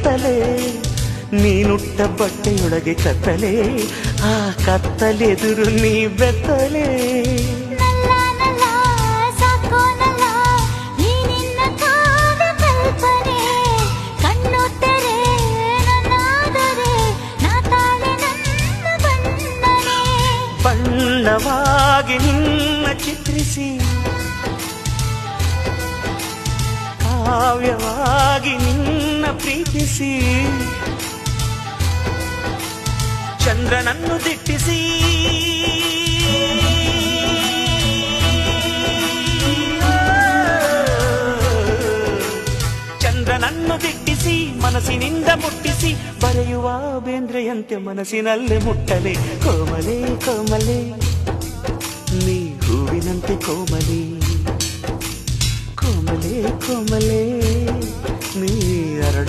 ಕತ್ತಲೆ ನೀನುಟ್ಟ ಬಟ್ಟೆಯೊಳಗೆ ಕತ್ತಲೆ ಆ ಕತ್ತಲೆದುರು ನೀ ಬೆತ್ತಲೆ ಬಣ್ಣವಾಗಿ ನಿನ್ನ ಚಿತ್ರಿಸಿ ಕಾವ್ಯವಾಗಿ ನಿನ್ನ ಪ್ರೀತಿಸಿ ಚಂದ್ರನನ್ನು ದಿಟ್ಟಿಸಿ ಚಂದ್ರನನ್ನು ದಿಟ್ಟಿಸಿ ಮನಸ್ಸಿನಿಂದ ಮುಟ್ಟಿಸಿ ಬರೆಯುವ ಬೇಂದ್ರೆಯಂತೆ ಮನಸ್ಸಿನಲ್ಲೇ ಮುಟ್ಟಲೆ ಕೋಮಲೆ ಕೋಮಲೆ ನೀ ಹೂವಿನಂತೆ ಕೋಮಲೆ ಕೋಮಲೆ ಕೋಮಲೆ ನೀ